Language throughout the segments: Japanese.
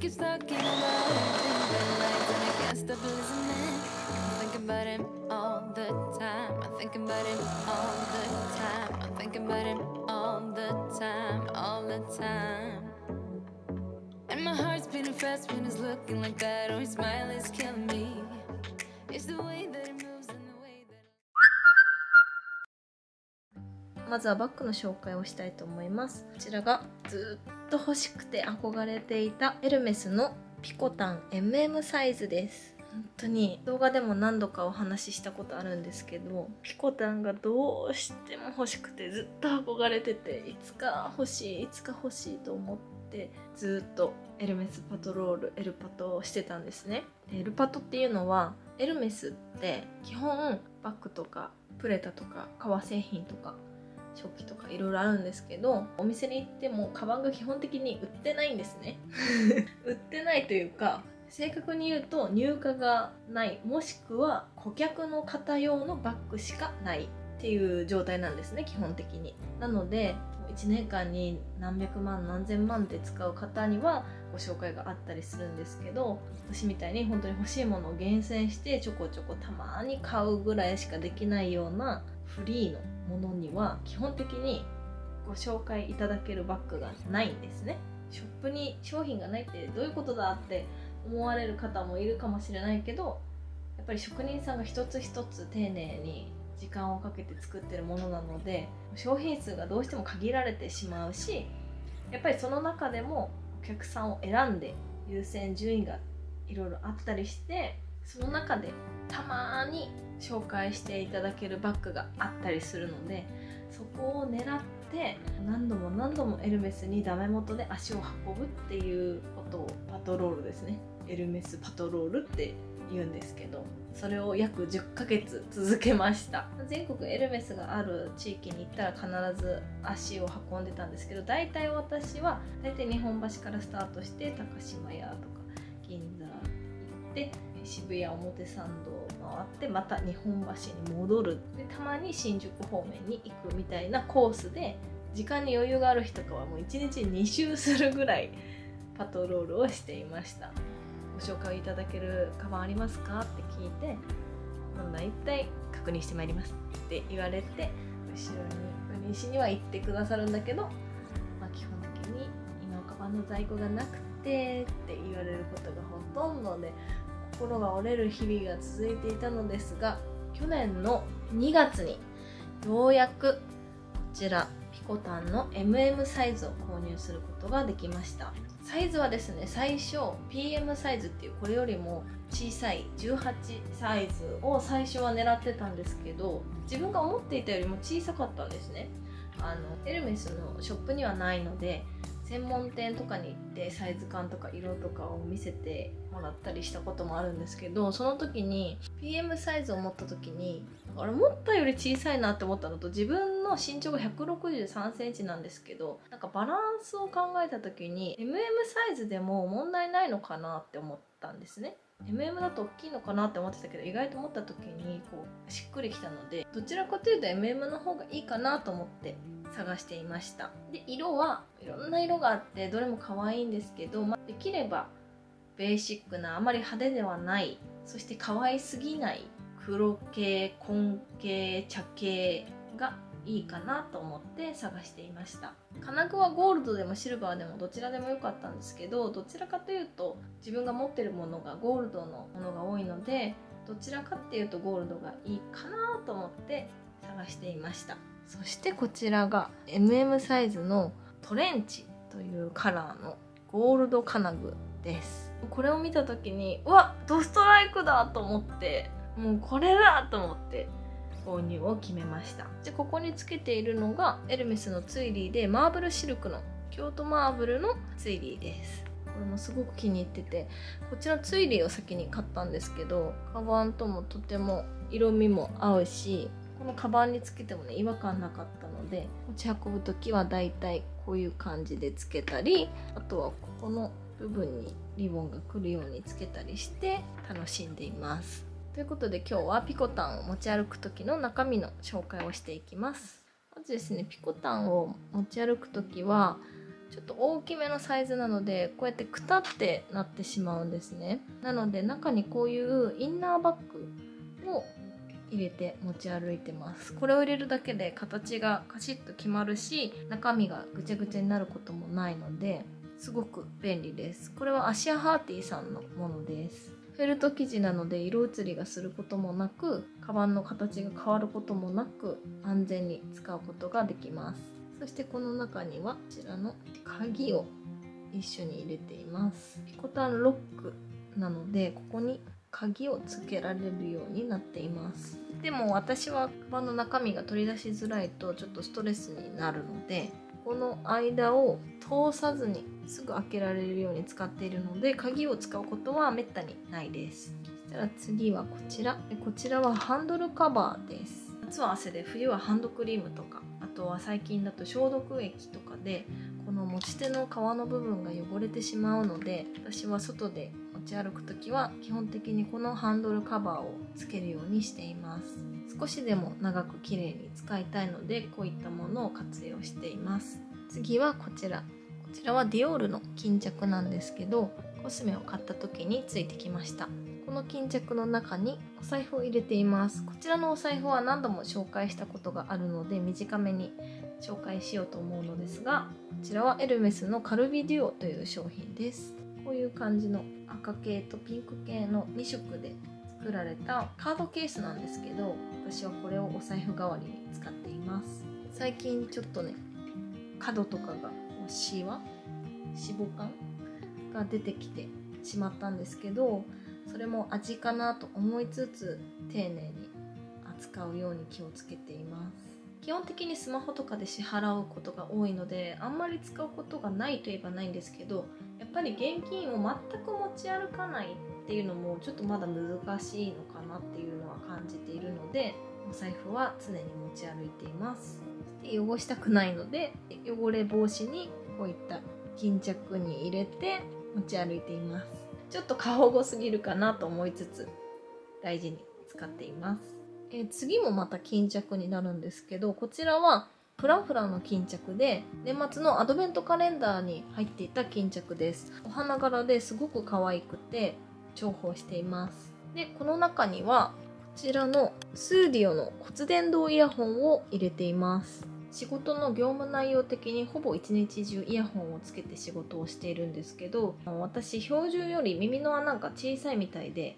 keep stuck in my mind, thinking about life and I can't stop listening. I'm thinking about him all the time. I'm thinking about him all the time. I'm thinking about him all the time, all the time. And my heart's beating fast when he's looking like that. Oh, his smile is killing me. It's the way that he moves and the way that... まずはバッグの紹介をしたいと思います。こちらがずっと欲しくて憧れていたエルメスのピコタン MM サイズです。本当に動画でも何度かお話ししたことあるんですけど、ピコタンがどうしても欲しくてずっと憧れてて、いつか欲しいと思ってずっとエルメスパトロール、エルパトをしてたんですね。でエルパトっていうのは、エルメスって基本バッグとかプレタとか革製品とか食器とかいろいろあるんですけど、お店に行ってもカバンが基本的に売ってないんですね売ってないというか、正確に言うと入荷がない、もしくは顧客の方用のバッグしかないっていう状態なんですね、基本的に。なので1年間に何百万何千万で使う方にはご紹介があったりするんですけど、私みたいに本当に欲しいものを厳選してちょこちょこたまに買うぐらいしかできないようなフリーのものには基本的にご紹介いただけるバッグがないんですね。ショップに商品がないってどういうことだって思われる方もいるかもしれないけど、やっぱり職人さんが一つ一つ丁寧に時間をかけて作ってるものなので、商品数がどうしても限られてしまうし、やっぱりその中でもお客さんを選んで優先順位がいろいろあったりして、その中でたまに紹介していただけるバッグがあったりするので、そこを狙って何度も何度もエルメスにダメ元で足を運ぶっていうことをパトロールですね、エルメスパトロールって言うんですけど、それを約10ヶ月続けました。全国エルメスがある地域に行ったら必ず足を運んでたんですけど、大体私は日本橋からスタートして高島屋とか銀座行って渋谷表参道を回ってまた日本橋に戻る、でたまに新宿方面に行くみたいなコースで、時間に余裕がある日とかはもう1日2周するぐらいパトロールをしていました。ご紹介いただけるカバンありますかって聞いて、大体確認してまいりますって言われて、後ろに売り主には言ってくださるんだけど、基本的に今カバンの在庫がなくてって言われることがほとんどで、心が折れる日々が続いていたのですが、去年の2月にようやくこちらピコタンの MM サイズを購入することができました。サイズはですね、最初 PM サイズっていうこれよりも小さい18サイズを最初は狙ってたんですけど、自分が思っていたよりも小さかったんですね。エルメスのショップにはないので、専門店とかに行ってサイズ感とか色とかを見せてもらったりしたこともあるんですけど、その時に PM サイズを持った時に、あれ思ったより小さいなって思ったのと、自分の身長が163センチなんですけど、なんかバランスを考えた時に MM サイズでも問題ないのかなって思ったんですね。MM だと大きいのかなって思ってたけど、意外と持った時にこうしっくりきたので、どちらかというと MM の方がいいかなと思って探していました。で色はいろんな色があってどれも可愛いんですけど、できればベーシックなあまり派手ではない、そして可愛すぎない黒系、紺系、茶系がいいかなと思って探していました。金具はゴールドでもシルバーでもどちらでもよかったんですけど、どちらかというと自分が持ってるものがゴールドのものが多いので、どちらかっていうとゴールドがいいかなと思って探していました。そしてこちらが MM サイズのトレンチというカラーのゴールド金具です。これを見た時に、うわ、ドストライクだと思って、もうこれだと思って購入を決めました。でここにつけているのがエルメスのツイリーで、マーブルシルクの京都マーブルのツイリーです。これもすごく気に入ってて、こちらツイリーを先に買ったんですけど、カバンともとても色味も合うし、このカバンにつけてもね違和感なかったので、持ち運ぶ時はだいたいこういう感じでつけたり、あとはここの部分にリボンがくるようにつけたりして楽しんでいます。ということで今日はピコタンを持ち歩く時の中身の紹介をしていきます。まずですね、ピコタンを持ち歩く時はちょっと大きめのサイズなのでこうやってくたってなってしまうんですね。なので中にこういうインナーバッグを入れて持ち歩いてます。これを入れるだけで形がカシッと決まるし、中身がぐちゃぐちゃになることもないのですごく便利です。これはアシアハーティーさんのものです。フェルト生地なので色移りがすることもなく、カバンの形が変わることもなく安全に使うことができます。そしてこの中にはこちらの鍵を一緒に入れています。ピコタンロックなのでここに鍵をつけられるようになっています。でも私はカバンの中身が取り出しづらいとちょっとストレスになるので、この間を通さずにすぐ開けられるように使っているので、鍵を使うことはめったにないです。そしたら次はこちら。こちらはハンドルカバーです。夏は汗で冬はハンドクリームとか、あとは最近だと消毒液とかでこの持ち手の皮の部分が汚れてしまうので、私は外で持ち歩くときは基本的にこのハンドルカバーをつけるようにしています。少しでも長く綺麗に使いたいのでこういったものを活用しています。次はこちら。こちらはディオールの巾着なんですけど、コスメを買った時についてきました。この巾着の中にお財布を入れています。こちらのお財布は何度も紹介したことがあるので短めに紹介しようと思うのですが、こちらはエルメスのカルビデュオという商品です。こういう感じの赤系とピンク系の2色で作られたカードケースなんですけど、私はこれをお財布代わりに使っています。最近ちょっとね、角とかがシワ、脂肪感が出てきてしまったんですけど、それも味かなと思いつつ丁寧に扱うように気をつけています。基本的にスマホとかで支払うことが多いのであんまり使うことがないといえばないんですけど、やっぱり現金を全く持ち歩かないっていうのもちょっとまだ難しいのかなっていうのは感じているので、お財布は常に持ち歩いています。で汚したくないので汚れ防止にこういった巾着に入れて持ち歩いています。ちょっと過保護すぎるかなと思いつつ大事に使っています。次もまた巾着になるんですけど、こちらはフランフランの巾着で年末のアドベントカレンダーに入っていた巾着です。お花柄ですごく可愛くて重宝しています。でこの中にはこちらのスーディオの骨伝導イヤホンを入れています。仕事の業務内容的にほぼ一日中イヤホンをつけて仕事をしているんですけど、私標準より耳の穴が小さいみたいで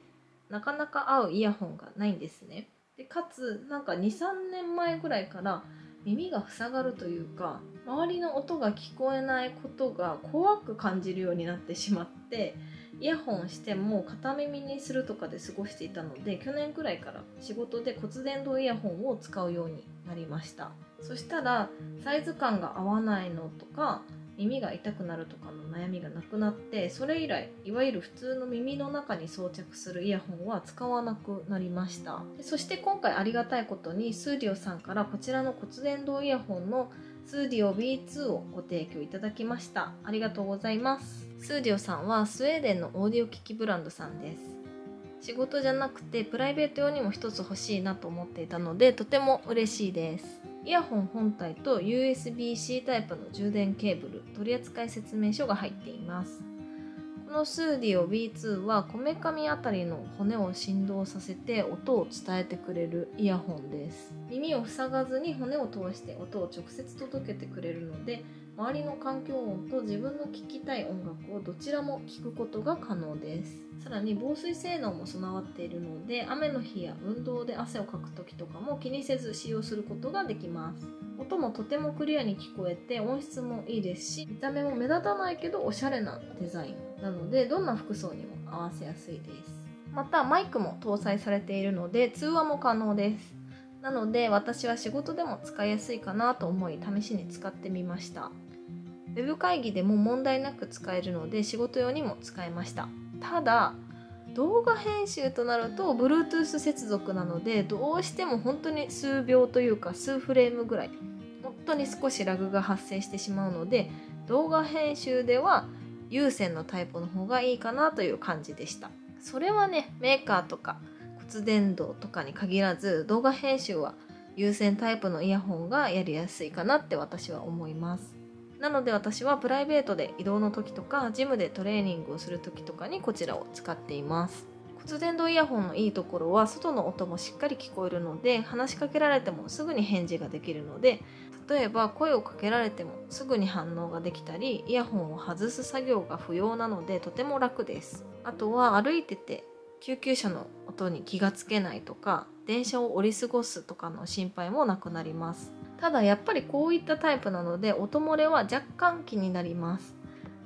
なかなか合うイヤホンがないんですね。でかつなんか 2,3 年前ぐらいから耳が塞がるというか、周りの音が聞こえないことが怖く感じるようになってしまって、イヤホンしても片耳にするとかで過ごしていたので、去年くらいから仕事で骨伝導イヤホンを使うようになりました。そしたらサイズ感が合わないのとか耳が痛くなるとかの悩みがなくなって、それ以来いわゆる普通の耳の中に装着するイヤホンは使わなくなりました。そして今回ありがたいことにスーディオさんからこちらの骨伝導イヤホンのスーディオ B2 をご提供いただきました。ありがとうございます。スーディオさんはスウェーデンのオーディオ機器ブランドさんです。仕事じゃなくてプライベート用にも一つ欲しいなと思っていたのでとても嬉しいです。イヤホン本体と USB-C タイプの充電ケーブル、取扱説明書が入っています。このスーディオ B2 はこめかみあたりの骨を振動させて音を伝えてくれるイヤホンです。耳を塞がずに骨を通して音を直接届けてくれるので、周りの環境音と自分の聴きたい音楽をどちらも聴くことが可能です。さらに防水性能も備わっているので、雨の日や運動で汗をかく時とかも気にせず使用することができます。音もとてもクリアに聞こえて音質もいいですし、見た目も目立たないけどおしゃれなデザインなのでどんな服装にも合わせやすいです。またマイクも搭載されているので通話も可能です。なので私は仕事でも使いやすいかなと思い試しに使ってみました。ウェブ会議でも問題なく使えるので仕事用にも使えました。ただ動画編集となると Bluetooth 接続なのでどうしても本当に数秒というか数フレームぐらい本当に少しラグが発生してしまうので、動画編集では有線のタイプの方がいいかなという感じでした。それはね、メーカーとか骨伝導とかに限らず動画編集は有線タイプのイヤホンがやりやすいかなって私は思います。なので私はプライベートで移動の時とかジムでトレーニングをする時とかにこちらを使っています。骨伝導イヤホンのいいところは外の音もしっかり聞こえるので、話しかけられてもすぐに返事ができるので、例えば声をかけられてもすぐに反応ができたり、イヤホンを外す作業が不要なのでとても楽です。あとは歩いてて救急車の音に気がつけないとか、電車を降り過ごすとかの心配もなくなります。ただやっぱりこういったタイプなので音漏れは若干気になります。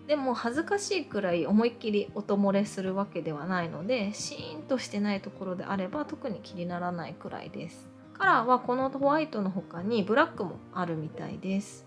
でも恥ずかしいくらい思いっきり音漏れするわけではないので、シーンとしてないところであれば特に気にならないくらいです。カラーはこのホワイトの他にブラックもあるみたいです。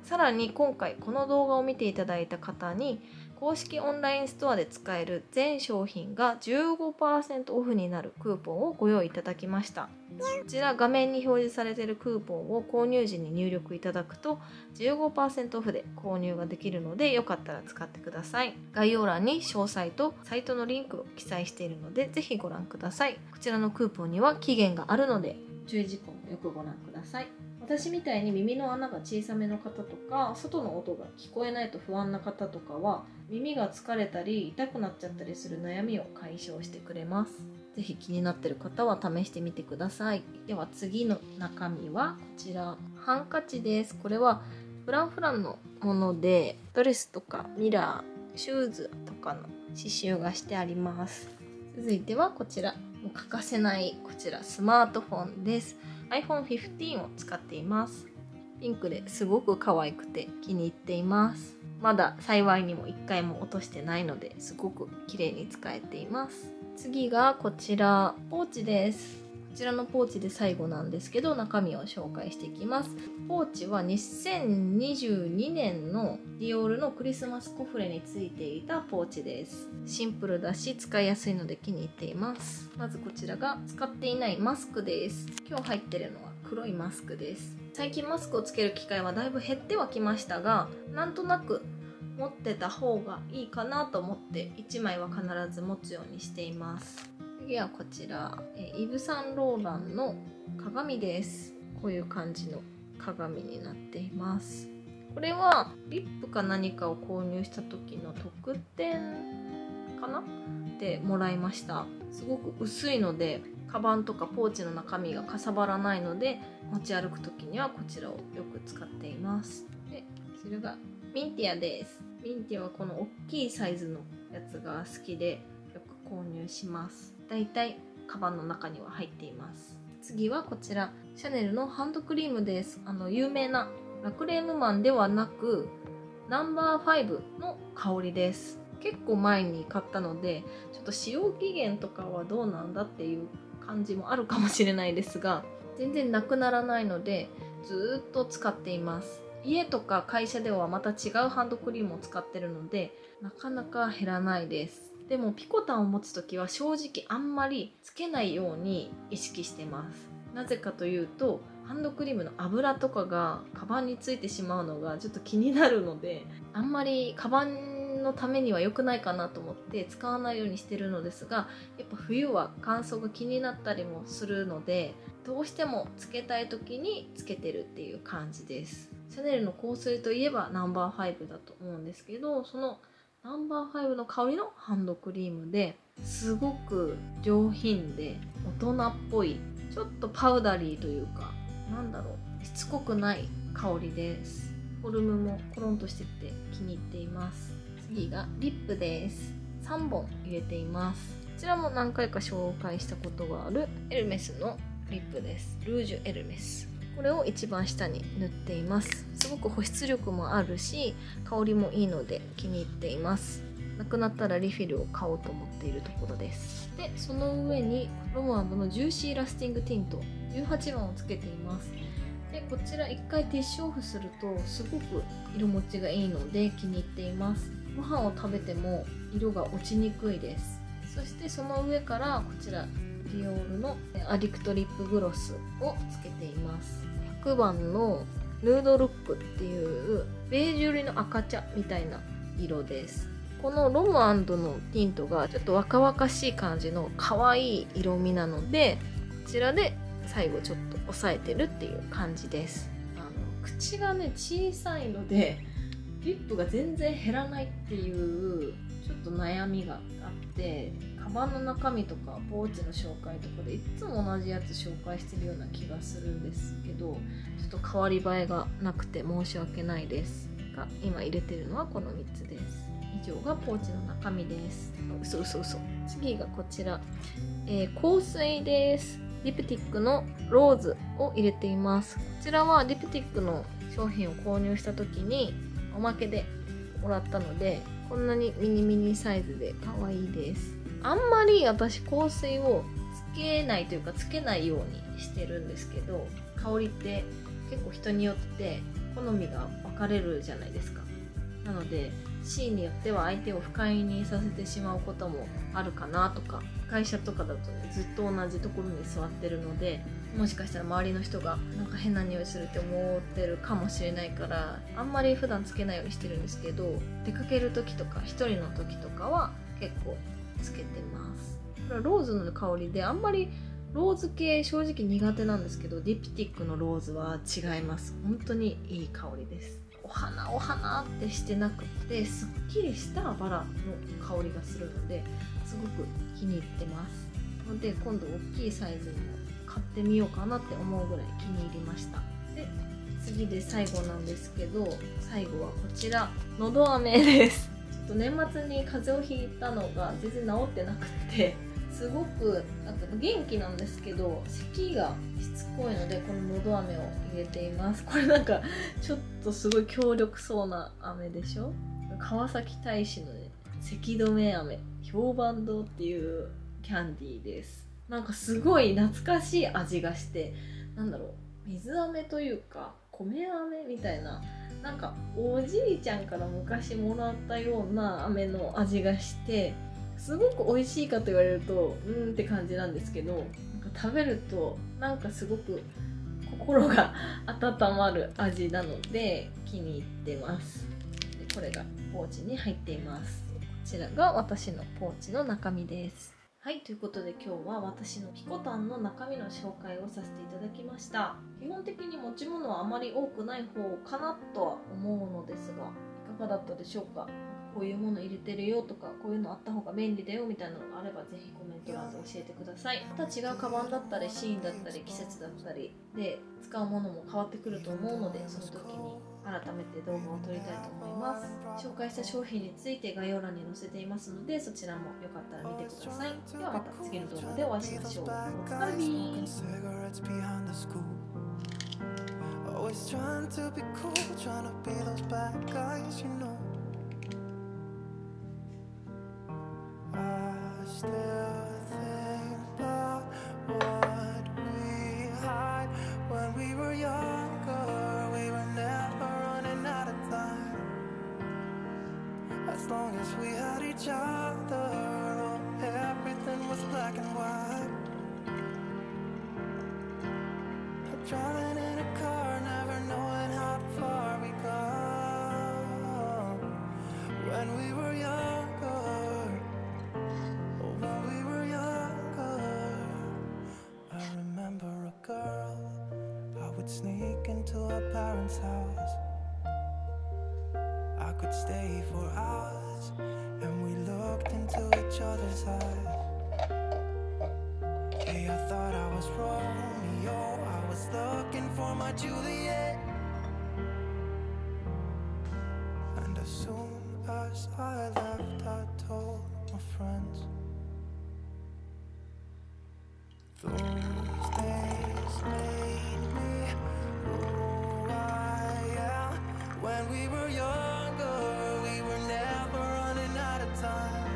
さらに今回この動画を見ていただいた方に公式オンラインストアで使える全商品が 15% オフになるクーポンをご用意いただきました。こちら画面に表示されているクーポンを購入時に入力いただくと 15% オフで購入ができるので、よかったら使ってください。概要欄に詳細とサイトのリンクを記載しているのでぜひご覧ください。こちらのクーポンには期限があるので注意事項もよくご覧ください。私みたいに耳の穴が小さめの方とか、外の音が聞こえないと不安な方とかは、耳が疲れたり痛くなっちゃったりする悩みを解消してくれます。ぜひ気になっている方は試してみてください。では次の中身はこちら、ハンカチです。これはフランフランのもので、ドレスとかミラー、シューズとかの刺繍がしてあります。続いてはこちら、もう欠かせないこちらスマートフォンです。iPhone 15を使っています。ピンクですごく可愛くて気に入っています。まだ幸いにも1回も落としてないのですごく綺麗に使えています。次がこちら、ポーチです。こちらのポーチで最後なんですけど、中身を紹介していきます。ポーチは2022年のディオールのクリスマスコフレについていたポーチです。シンプルだし使いやすいので気に入っています。まずこちらが使っていないマスクです。今日入ってるのは黒いマスクです。最近マスクをつける機会はだいぶ減ってはきましたが、なんとなく持ってた方がいいかなと思って1枚は必ず持つようにしています。次はこちら、イヴ・サンローランの鏡です。こういう感じの鏡になっています。これはリップか何かを購入した時の特典かなでもらいました。すごく薄いのでカバンとかポーチの中身がかさばらないので、持ち歩く時にはこちらをよく使っています。でそれがミンティアです。ミンティアはこの大きいサイズのやつが好きでよく購入します。だいたいカバンの中には入っています。次はこちら、シャネルのハンドクリームです。有名なラクレームマンではなくナンバー5の香りです。結構前に買ったのでちょっと使用期限とかはどうなんだっていう感じもあるかもしれないですが、全然なくならないのでずっと使っています。家とか会社ではまた違うハンドクリームを使ってるのでなかなか減らないです。でもピコタンを持つときは正直あんまりつけないように意識してます。なぜかというとハンドクリームの油とかがカバンについてしまうのがちょっと気になるので、あんまりカバンのためには良くないかなと思って使わないようにしてるのですが、やっぱ冬は乾燥が気になったりもするのでどうしてもつけたい時につけてるっていう感じです。シャネルの香水といえばナンバー5だと思うんですけど、そのナンバー5の香りのハンドクリームですごく上品で大人っぽい、ちょっとパウダリーというかしつこくない香りです。フォルムもコロンとしてて気に入っています。次がリップです。3本入れています。こちらも何回か紹介したことがあるエルメスのリップです。ルージュエルメス、これを一番下に塗っています。すごく保湿力もあるし香りもいいので気に入っています。なくなったらリフィルを買おうと思っているところです。でその上にロムアンドのジューシーラスティングティント18番をつけています。でこちら1回ティッシュオフするとすごく色持ちがいいので気に入っています。ご飯を食べても色が落ちにくいです。そしてその上からこちらディオールのアディクトリップグロスをつけています。100番のヌードルックっていうベージュ寄りの赤茶みたいな色です。このロム&のティントがちょっと若々しい感じの可愛い色味なので、こちらで最後ちょっと押さえてるっていう感じです。口がね小さいのでリップが全然減らないっていうちょっと悩みがあって、カバンの中身とかポーチの紹介とかでいつも同じやつ紹介してるような気がするんですけど、ちょっと変わり映えがなくて申し訳ないですが、今入れてるのはこの3つです。以上がポーチの中身です。嘘。次がこちら、香水です。リプティックのローズを入れています。こちらはリプティックの商品を購入した時におまけでもらったので、こんなにミニサイズで可愛いです。あんまり私香水をつけないというかつけないようにしてるんですけど、香りって結構人によって好みが分かれるじゃないですか。なのでシーンによっては相手を不快にさせてしまうこともあるかなとか、会社とかだとねずっと同じところに座ってるので、もしかしたら周りの人がなんか変な匂いするって思ってるかもしれないから、あんまり普段つけないようにしてるんですけど、出かける時とか一人の時とかは結構つけてます。これはローズの香りで、あんまりローズ系正直苦手なんですけど、リプティックのローズは違います。本当にいい香りです。お花ってしてなくて、すっきりしたバラの香りがするので、すごく気に入ってますので、今度大きいサイズにも買ってみようかなって思うぐらい気に入りました。で、次で最後なんですけど、最後はこちら、のど飴です。ちょっと年末に風邪をひいたのが全然治ってなくて、すごくなんか元気なんですけど、咳がしつこいので、こののど飴を入れています。これなんかちょっとすごい強力そうな飴でしょ。川崎大使のね、咳止め飴評判堂っていうキャンディーです。なんかすごい懐かしい味がして、なんだろう、水飴というか米飴みたいな、なんかおじいちゃんから昔もらったような飴の味がして、すごく美味しいかと言われるとって感じなんですけど、なんか食べるとなんかすごく心が温まる味なので気に入ってます。でこれがポーチに入っています。こちらが私のポーチの中身です。はい、ということで今日は私のピコタンの中身の紹介をさせていただきました。基本的に持ち物はあまり多くない方かなとは思うのですが、いかがだったでしょうか。こういうもの入れてるよとか、こういうのあった方が便利だよみたいなのがあれば、ぜひコメント欄で教えてください。また違うカバンだったりシーンだったり季節だったりで使うものも変わってくると思うので、その時に改めて動画を撮りたいと思います。紹介した商品について概要欄に載せていますので、そちらもよかったら見てください。ではまた次の動画でお会いしましょう。お疲れビー。Always trying to be cool, trying to be those bad guys, you know. I still think about what we had when we were younger. We were never running out of time. As long as we had each other, oh, everything was black and white. Driving in a car, never knowing how far we go. When we were younger, oh, when we were younger. I remember a girl, I would sneak into her parents' house. I could stay for hours, and we looked into each other's eyes. Hey, I thought I was Romeo, I was looking for my Juliet. And as soon as I left, I told my friends. Those days made me who I am. When we were younger, we were never running out of time.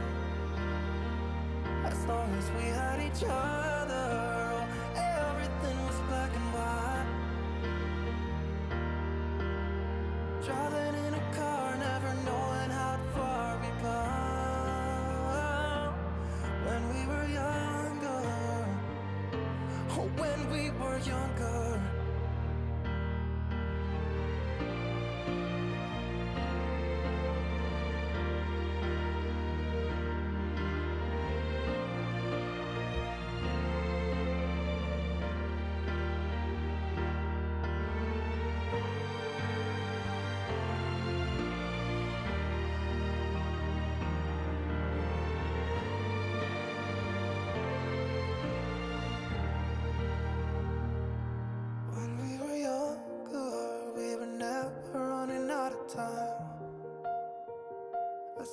As long as we had each other, oh, everything was black and white. Driving in a car, never knowing how far we go. When we were younger, oh, when we were younger.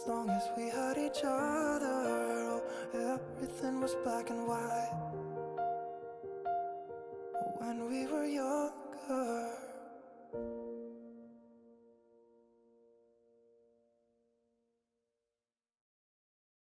long as we had each other. Oh, everything was black and white. When we were young